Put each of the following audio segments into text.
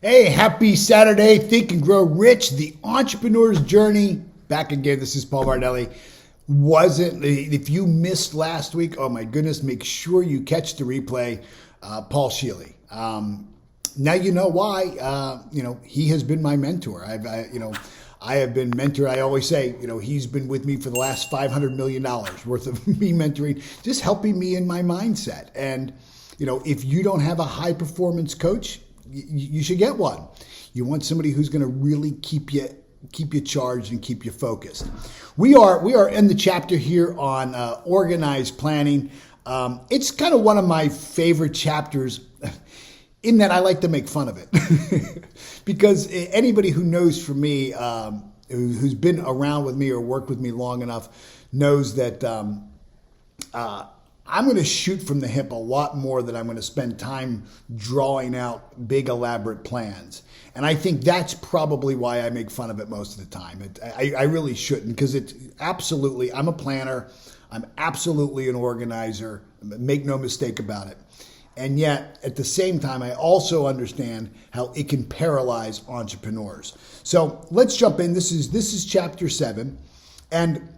Hey, happy Saturday. Think and Grow Rich, the entrepreneur's journey. Back again. This is Paul Martelli. If you missed last week, oh my goodness, make sure you catch the replay. Paul Sheely. Now you know why. He has been my mentor. I have been mentored. I always say, he's been with me for the last $500 million worth of me mentoring, just helping me in my mindset. And, if you don't have a high performance coach, you should get one. You want somebody who's going to really keep you charged and keep you focused. We are in the chapter here on organized planning. It's kind of one of my favorite chapters in that I like to make fun of it. Because anybody who knows from me, who's been around with me or worked with me long enough, knows that I'm going to shoot from the hip a lot more than I'm going to spend time drawing out big elaborate plans. And I think that's probably why I make fun of it most of the time. I really shouldn't, because it's absolutely, I'm a planner. I'm absolutely an organizer. Make no mistake about it. And yet, at the same time, I also understand how it can paralyze entrepreneurs. So let's jump in. This is chapter 7. And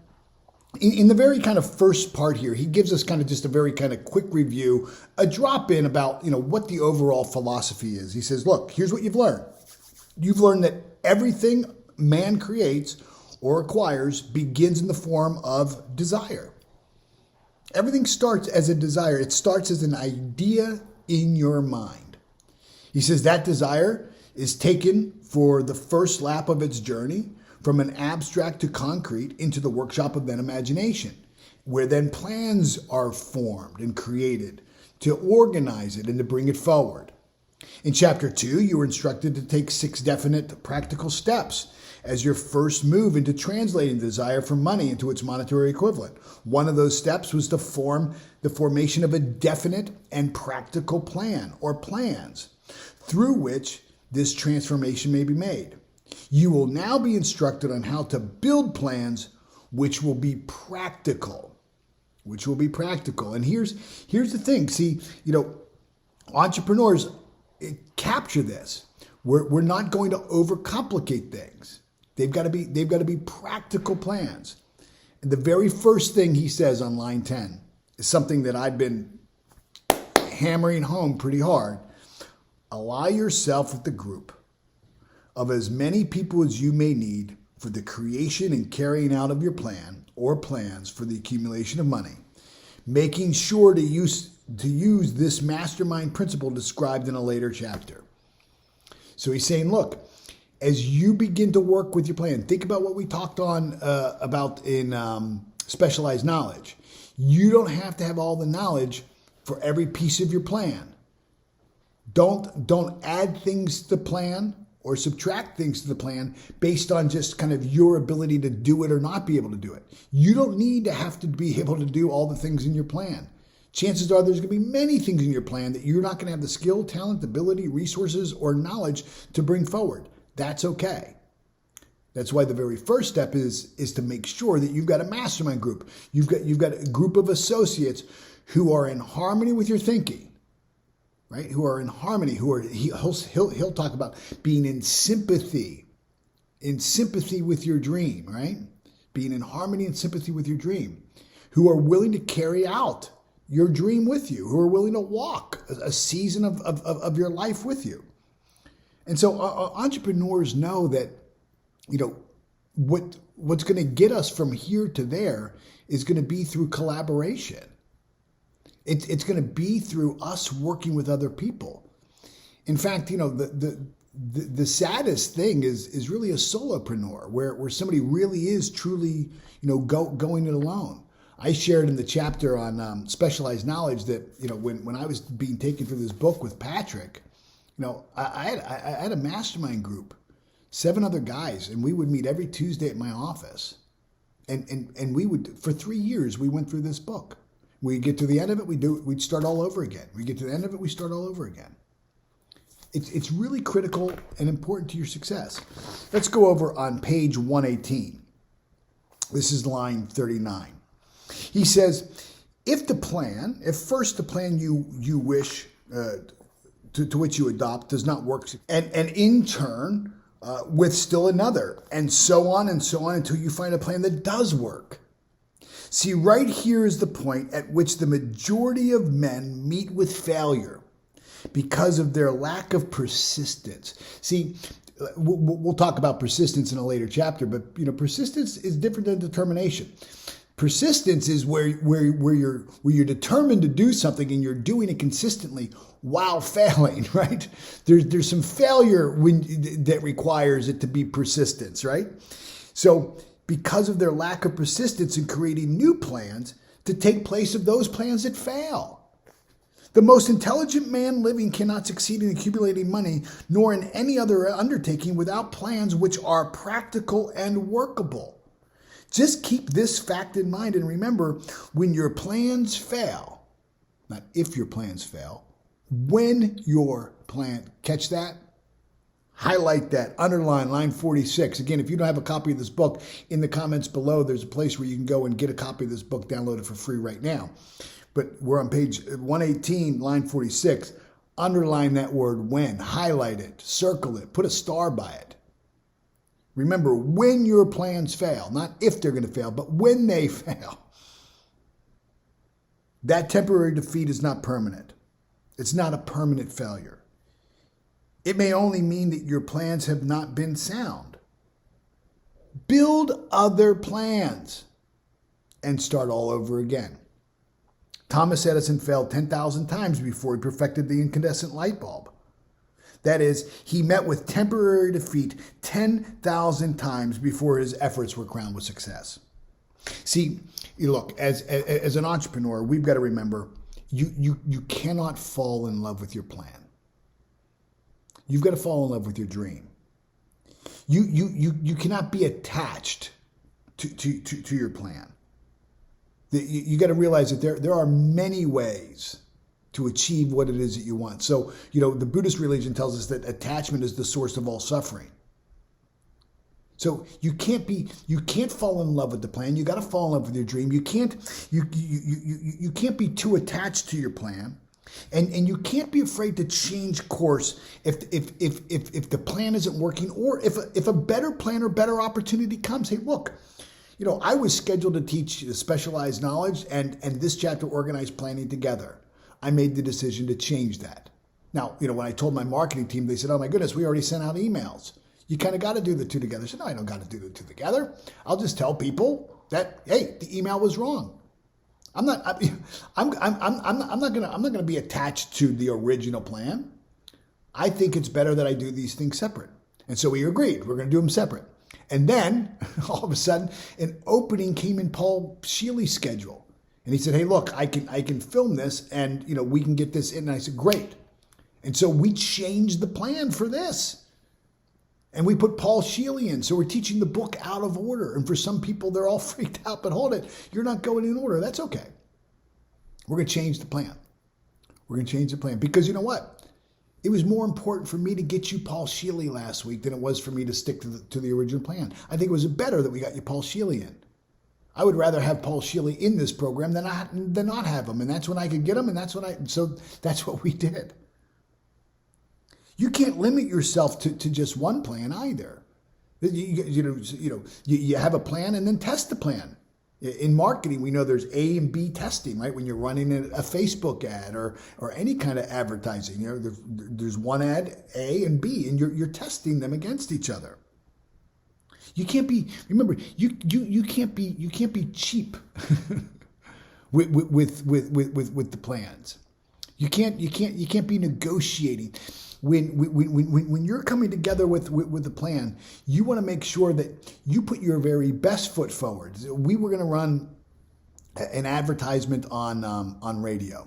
in the very kind of first part here, he gives us kind of just a very kind of quick review, a drop in about, what the overall philosophy is. He says, look, here's what you've learned. You've learned that everything man creates or acquires begins in the form of desire. Everything starts as a desire. It starts as an idea in your mind. He says that desire is taken for the first lap of its journey from an abstract to concrete into the workshop of then imagination, where then plans are formed and created to organize it and to bring it forward. In chapter 2, you were instructed to take 6 definite practical steps as your first move into translating the desire for money into its monetary equivalent. One of those steps was to form the formation of a definite and practical plan or plans through which this transformation may be made. You will now be instructed on how to build plans which will be practical. And here's the thing. See, entrepreneurs capture this. We're not going to overcomplicate things. They've got to be practical plans. And the very first thing he says on line 10 is something that I've been hammering home pretty hard. Ally yourself with the group of as many people as you may need for the creation and carrying out of your plan or plans for the accumulation of money, making sure to use this mastermind principle described in a later chapter. So he's saying, look, as you begin to work with your plan, think about what we talked on about in specialized knowledge. You don't have to have all the knowledge for every piece of your plan. Don't add things to the plan or subtract things to the plan based on just kind of your ability to do it or not be able to do it. You don't need to have to be able to do all the things in your plan. Chances are there's going to be many things in your plan that you're not going to have the skill, talent, ability, resources, or knowledge to bring forward. That's okay. That's why the very first step is to make sure that you've got a mastermind group. You've got a group of associates who are in harmony with your thinking, right? Who are in harmony. He'll talk about being in sympathy with your dream, right? Being in harmony and sympathy with your dream. Who are willing to carry out your dream with you. Who are willing to walk a season of your life with you. And so entrepreneurs know that, what's going to get us from here to there is going to be through collaboration. It's going to be through us working with other people. In fact, the saddest thing is really a solopreneur where somebody really is truly, going it alone. I shared in the chapter on specialized knowledge that, when I was being taken through this book with Patrick, I had a mastermind group, 7 other guys, and we would meet every Tuesday at my office. And we would, for 3 years, we went through this book. We'd get to the end of it, we'd start all over again. We get to the end of it, we start all over again. It's really critical and important to your success. Let's go over on page 118. This is line 39. He says, if first the plan you wish to which you adopt does not work, and in turn with still another, and so on until you find a plan that does work. See, right here is the point at which the majority of men meet with failure because of their lack of persistence. See, we'll talk about persistence in a later chapter, but persistence is different than determination. Persistence is where you're determined to do something and you're doing it consistently while failing, right? There's some failure that requires it to be persistence, right? So because of their lack of persistence in creating new plans to take place of those plans that fail. The most intelligent man living cannot succeed in accumulating money, nor in any other undertaking without plans which are practical and workable. Just keep this fact in mind and remember, when your plans fail, not if your plans fail, when your plan, catch that? Highlight that, underline line 46. Again, if you don't have a copy of this book, in the comments below, there's a place where you can go and get a copy of this book, download it for free right now. But we're on page 118, line 46. Underline that word when, highlight it, circle it, put a star by it. Remember, when your plans fail, not if they're going to fail, but when they fail. That temporary defeat is not permanent. It's not a permanent failure. It may only mean that your plans have not been sound. Build other plans and start all over again. Thomas Edison failed 10,000 times before he perfected the incandescent light bulb. That is, he met with temporary defeat 10,000 times before his efforts were crowned with success. See, look, as an entrepreneur, we've got to remember, you cannot fall in love with your plan. You've got to fall in love with your dream. You cannot be attached to your plan. You got to realize that there are many ways to achieve what it is that you want. So, the Buddhist religion tells us that attachment is the source of all suffering. So you can't fall in love with the plan. You got to fall in love with your dream. You can't be too attached to your plan. And you can't be afraid to change course if the plan isn't working, or if a better plan or better opportunity comes. Hey, look, I was scheduled to teach specialized knowledge and this chapter organized planning together. I made the decision to change that. Now, when I told my marketing team, they said, "Oh my goodness, we already sent out emails. You kind of got to do the two together." I said, "No, I don't got to do the two together. I'll just tell people that, hey, the email was wrong. I'm not gonna be attached to the original plan. I think it's better that I do these things separate." And so we agreed, we're going to do them separate. And then all of a sudden, an opening came in Paul Sheely's schedule. And he said, "Hey, look, I can film this and, we can get this in." And I said, "Great." And so we changed the plan for this. And we put Paul Sheely in. So we're teaching the book out of order. And for some people, they're all freaked out. But hold it, you're not going in order. That's okay. We're going to change the plan. We're going to change the plan. Because you know what? It was more important for me to get you Paul Sheely last week than it was for me to stick to the original plan. I think it was better that we got you Paul Sheely in. I would rather have Paul Sheely in this program than not have him. And that's when I could get him. And so that's what we did. You can't limit yourself to just one plan either. You have a plan and then test the plan. In marketing, we know there's A and B testing, right? When you're running a Facebook ad or any kind of advertising, there's one ad, A and B, and you're testing them against each other. You can't be. Remember, you can't be cheap with the plans. You can't be negotiating. When you're coming together with a plan, you want to make sure that you put your very best foot forward. We were going to run an advertisement on radio.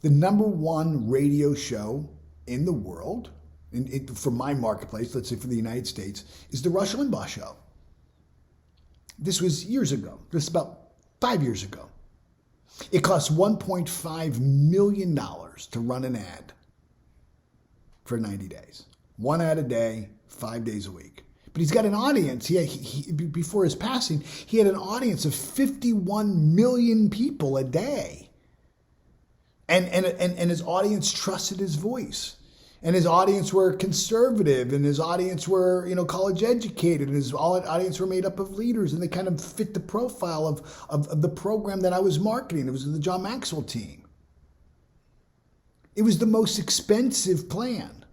The number one radio show in the world, for my marketplace, let's say for the United States, is the Rush Limbaugh Show. This was years ago. This is about 5 years ago. It cost $1.5 million to run an ad for 90 days. One ad a day, 5 days a week. But he's got an audience. He before his passing, he had an audience of 51 million people a day. And his audience trusted his voice. And his audience were conservative, and his audience were, college educated, and his audience were made up of leaders, and they kind of fit the profile of the program that I was marketing. It was the John Maxwell team. It was the most expensive plan.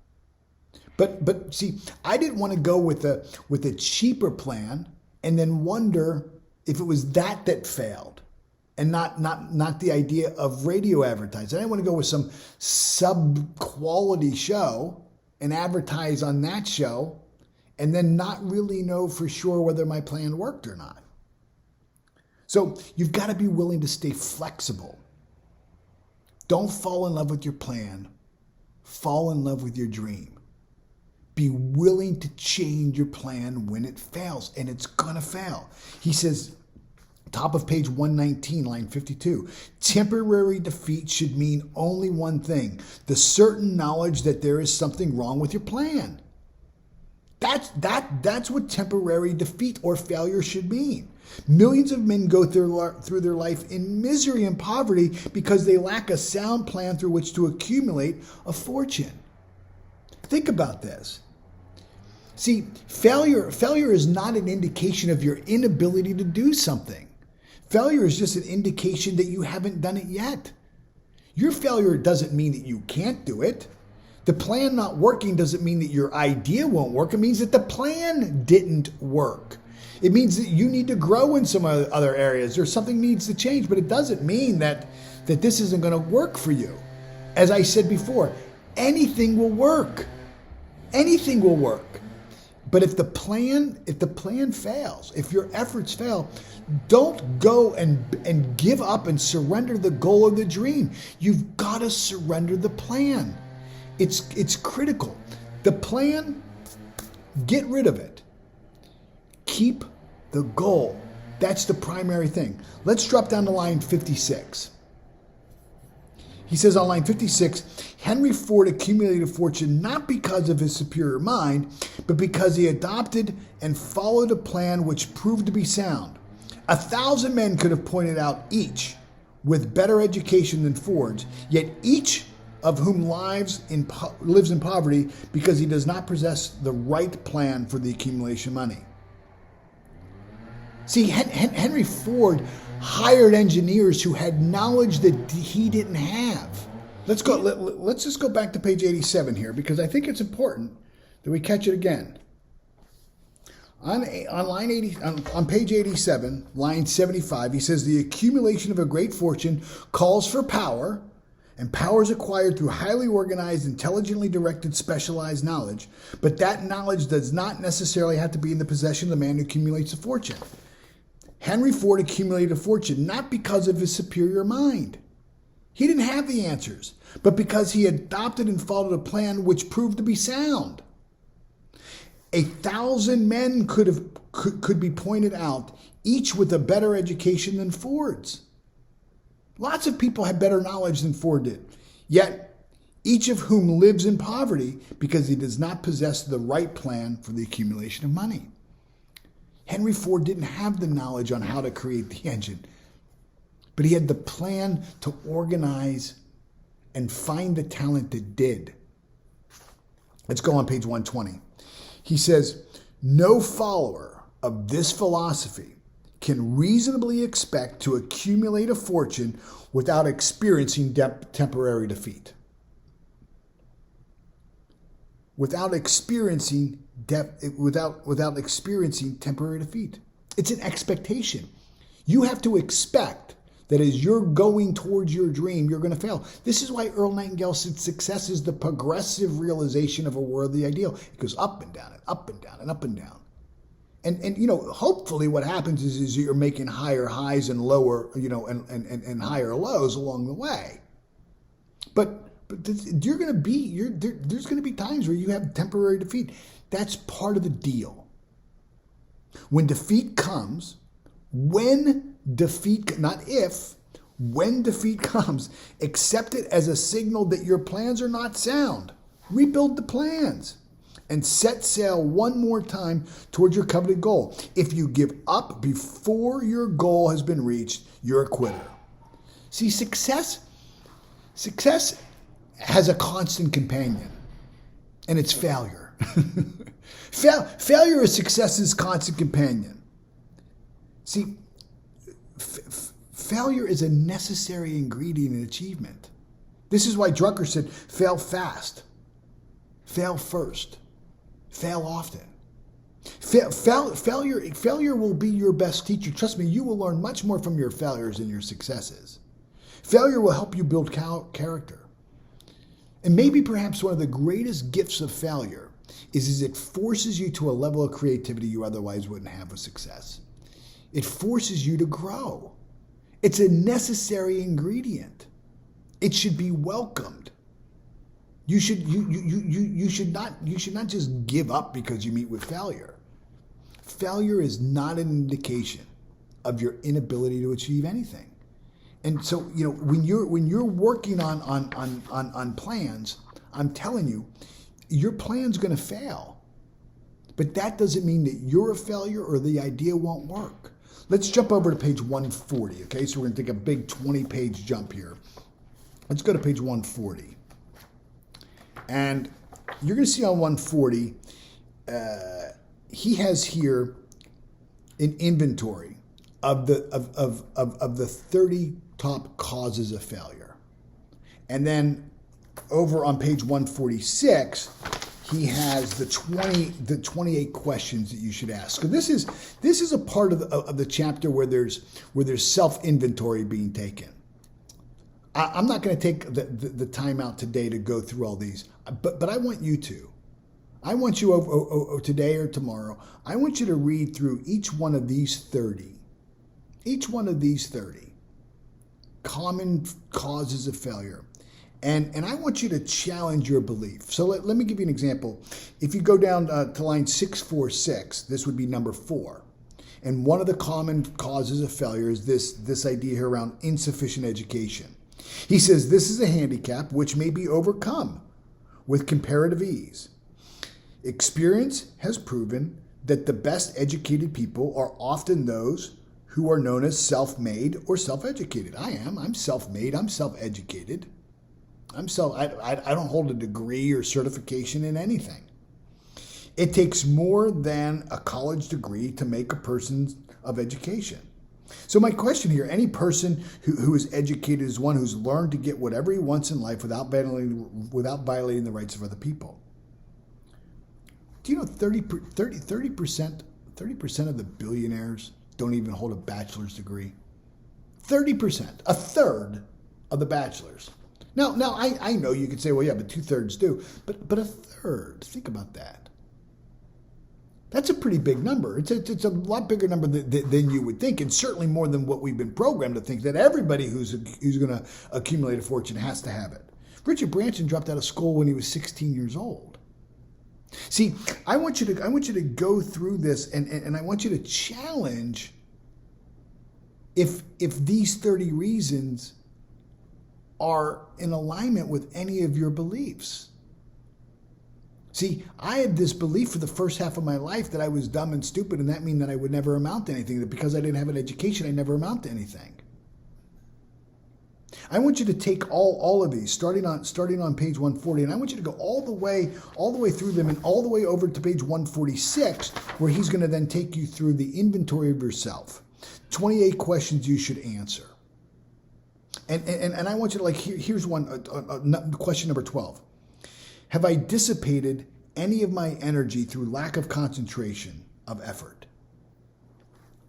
But see, I didn't want to go with a cheaper plan and then wonder if it was that failed. And not the idea of radio advertising. I didn't want to go with some sub-quality show and advertise on that show and then not really know for sure whether my plan worked or not. So you've got to be willing to stay flexible. Don't fall in love with your plan. Fall in love with your dream. Be willing to change your plan when it fails, and it's going to fail. He says, top of page 119, line 52. Temporary defeat should mean only one thing: the certain knowledge that there is something wrong with your plan. That's what temporary defeat or failure should mean. Millions of men go through their life in misery and poverty because they lack a sound plan through which to accumulate a fortune. Think about this. See, failure is not an indication of your inability to do something. Failure is just an indication that you haven't done it yet. Your failure doesn't mean that you can't do it. The plan not working doesn't mean that your idea won't work. It means that the plan didn't work. It means that you need to grow in some other areas or something needs to change, but it doesn't mean that this isn't going to work for you. As I said before, anything will work. Anything will work. But if the plan fails, if your efforts fail, don't go and give up and surrender the goal or the dream. You've got to surrender the plan. It's critical. The plan, get rid of it. Keep the goal. That's the primary thing. Let's drop down to line 56. He says on line 56, Henry Ford accumulated a fortune not because of his superior mind, but because he adopted and followed a plan which proved to be sound. 1,000 men could have pointed out each with better education than Ford's, yet each of whom lives in poverty because he does not possess the right plan for the accumulation of money. See, Henry Ford hired engineers who had knowledge that he didn't have. Let's just go back to page 87 here, because I think it's important that we catch it again. On page 87, line 75, he says, the accumulation of a great fortune calls for power, and power is acquired through highly organized, intelligently directed, specialized knowledge. But that knowledge does not necessarily have to be in the possession of the man who accumulates a fortune. Henry Ford accumulated a fortune not because of his superior mind. He didn't have the answers, but because he adopted and followed a plan which proved to be sound. 1,000 men could be pointed out, each with a better education than Ford's. Lots of people had better knowledge than Ford did, yet each of whom lives in poverty because he does not possess the right plan for the accumulation of money. Henry Ford didn't have the knowledge on how to create the engine, but he had the plan to organize and find the talent that did. Let's go on page 120. He says, no follower of this philosophy can reasonably expect to accumulate a fortune without experiencing temporary defeat. Without experiencing temporary defeat. It's an expectation. You have to expect that as you're going towards your dream, you're going to fail. This is why Earl Nightingale said success is the progressive realization of a worldly ideal. It goes up and down and up and down and up and down. And hopefully what happens is you're making higher highs and lower, and higher lows along the way. But there's going to be times where you have temporary defeat. That's part of the deal. When defeat comes, when defeat comes, accept it as a signal that your plans are not sound. Rebuild the plans and set sail one more time towards your coveted goal. If you give up before your goal has been reached, you're a quitter. See, success Success has a constant companion, and it's failure. Failure is success's constant companion. See, failure is a necessary ingredient in achievement. This is why Drucker said, fail fast, fail first, fail often. Failure will be your best teacher. Trust me, you will learn much more from your failures than your successes. Failure will help you build character. And maybe perhaps one of the greatest gifts of failure is it forces you to a level of creativity you otherwise wouldn't have with success. It forces you to grow. It's a necessary ingredient. It should be welcomed. You should not just give up because you meet with failure. Failure is not an indication of your inability to achieve anything. And so, when you're working on plans, I'm telling you, your plan's going to fail. But that doesn't mean that you're a failure or the idea won't work. Let's jump over to page 140, okay? So we're going to take a big 20-page jump here. Let's go to page 140. And you're going to see on 140, he has here an inventory of the 30 top causes of failure. And then over on page 146, he has the 28 questions that you should ask. So this is a part of the chapter where there's self-inventory being taken. I'm not going to take the time out today to go through all these, but I want you to. I want you today or tomorrow, I want you to read through each one of these 30. Each one of these 30 common causes of failure. And I want you to challenge your belief. So let me give you an example. If you go down to line 646, this would be number 4. And one of the common causes of failure is this idea here around insufficient education. He says this is a handicap which may be overcome with comparative ease. Experience has proven that the best educated people are often those who are known as self-made or self-educated. I'm self-made, I'm self-educated. I don't hold a degree or certification in anything. It takes more than a college degree to make a person of education. So my question here, any person who is educated is one who's learned to get whatever he wants in life without violating the rights of other people. Do you know 30% of the billionaires don't even hold a bachelor's degree? 30%, a third of the bachelors. Now I know you could say, well, yeah, but 2/3 do. But a third, think about that. That's a pretty big number. It's a lot bigger number than you would think, and certainly more than what we've been programmed to think, that everybody who's going to accumulate a fortune has to have it. Richard Branson dropped out of school when he was 16 years old. See, I want you to go through this, and I want you to challenge if these 30 reasons are in alignment with any of your beliefs. See, I had this belief for the first half of my life that I was dumb and stupid, and that meant that I would never amount to anything, that because I didn't have an education, I never amount to anything. I want you to take all of these, starting on page 140, and I want you to go all the way through them and all the way over to page 146, where he's going to then take you through the inventory of yourself. 28 questions you should answer. And I want you to, here's one, question number 12. Have I dissipated any of my energy through lack of concentration of effort?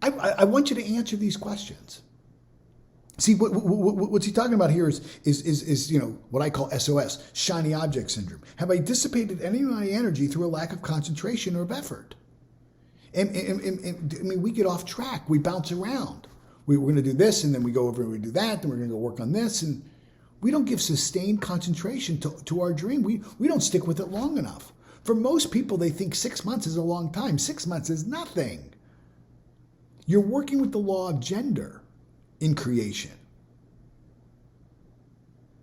I want you to answer these questions. See, what's he talking about here is what I call SOS, shiny object syndrome. Have I dissipated any of my energy through a lack of concentration or of effort? And I mean, we get off track. We bounce around. We're going to do this, and then we go over and we do that, and we're going to go work on this, and we don't give sustained concentration to our dream. We don't stick with it long enough. For most people, they think 6 months is a long time. 6 months is nothing. You're working with the law of gender in creation.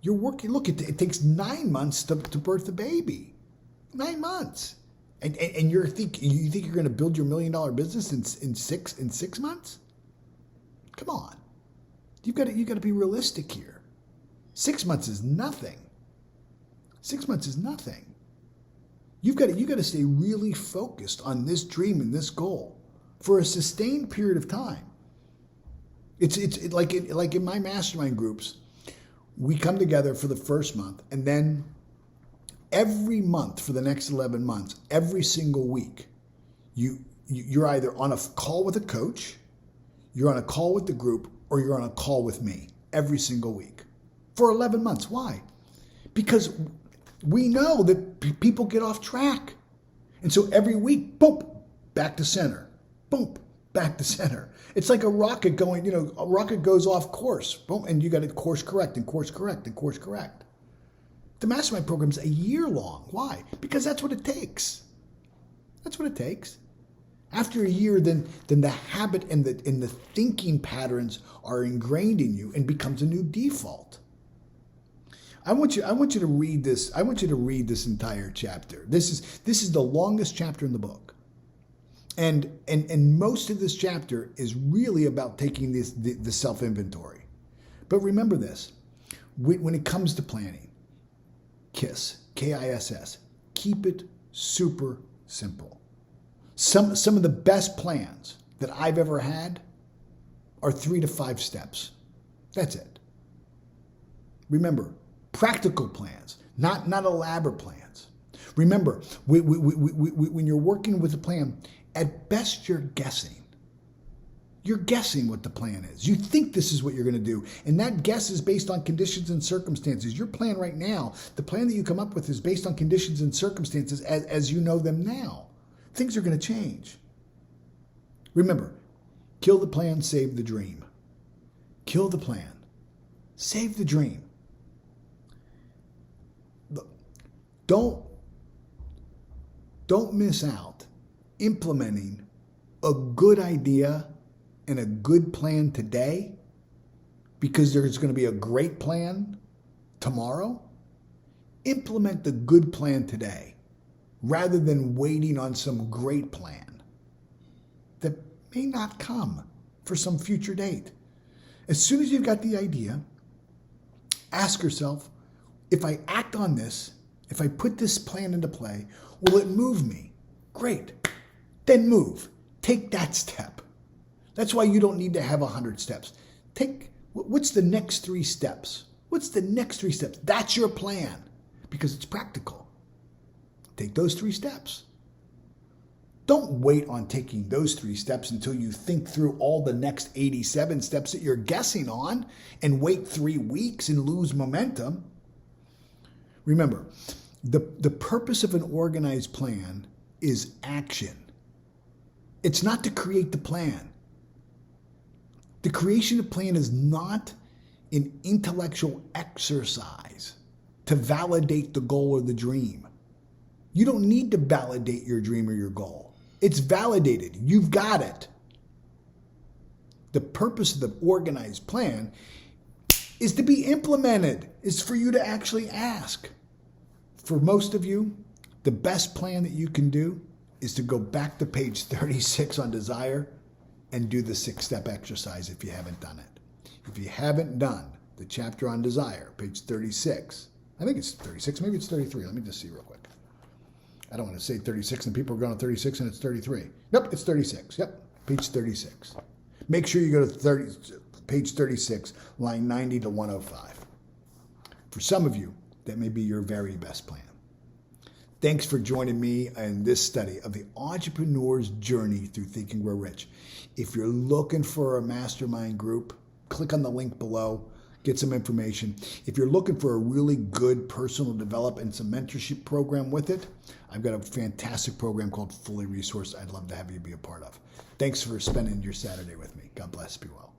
You're working, look, it takes 9 months to birth a baby. 9 months. And you think you're going to build your $1 million business in 6 months? Come on. You've got to be realistic here. 6 months is nothing. 6 months is nothing. You've got to stay really focused on this dream and this goal for a sustained period of time. It's like in my mastermind groups, we come together for the first month, and then every month for the next 11 months, every single week, you're either on a call with a coach, you're on a call with the group, or you're on a call with me every single week for 11 months. Why? Because we know that people get off track. And so every week, boom, back to center. Boom, back to center. It's like a rocket going, a rocket goes off course. Boom, and you got to course correct and course correct and course correct. The mastermind program's a year long. Why? Because that's what it takes. That's what it takes. After a year, then the habit and the thinking patterns are ingrained in you and becomes a new default. I want you to read this. I want you to read this entire chapter. This is the longest chapter in the book. And most of this chapter is really about taking the self-inventory. But remember this, when it comes to planning, KISS, K-I-S-S, keep it super simple. Some of the best plans that I've ever had are 3 to 5 steps. That's it. Remember, practical plans, not elaborate plans. Remember, when you're working with a plan, at best you're guessing. You're guessing what the plan is. You think this is what you're going to do. And that guess is based on conditions and circumstances. Your plan right now, the plan that you come up with is based on conditions and circumstances as you know them now. Things are going to change. Remember, kill the plan, save the dream. Kill the plan, save the dream. Don't miss out implementing a good idea and a good plan today because there's going to be a great plan tomorrow. Implement the good plan today rather than waiting on some great plan that may not come for some future date. As soon as you've got the idea, ask yourself, if I act on this, if I put this plan into play, will it move me? Great. Then move. Take that step. That's why you don't need to have 100 steps. What's the next 3 steps? What's the next 3 steps? That's your plan because it's practical. Take those 3 steps. Don't wait on taking those 3 steps until you think through all the next 87 steps that you're guessing on and wait 3 weeks and lose momentum. Remember, the purpose of an organized plan is action. It's not to create the plan. The creation of plan is not an intellectual exercise to validate the goal or the dream. You don't need to validate your dream or your goal. It's validated. You've got it. The purpose of the organized plan is to be implemented, is for you to actually ask. For most of you, the best plan that you can do is to go back to page 36 on desire and do the 6-step exercise if you haven't done it. If you haven't done the chapter on desire, page 36, I think it's 36, maybe it's 33. Let me just see real quick. I don't want to say 36 and people are going to 36 and it's 33. Nope, it's 36. Yep, page 36. Make sure you go to page 36, line 90 to 105. For some of you, that may be your very best plan. Thanks for joining me in this study of the entrepreneur's journey through Think and Grow Rich. If you're looking for a mastermind group, click on the link below, get some information. If you're looking for a really good personal development and some mentorship program with it, I've got a fantastic program called Fully Resourced I'd love to have you be a part of. Thanks for spending your Saturday with me. God bless. Be well.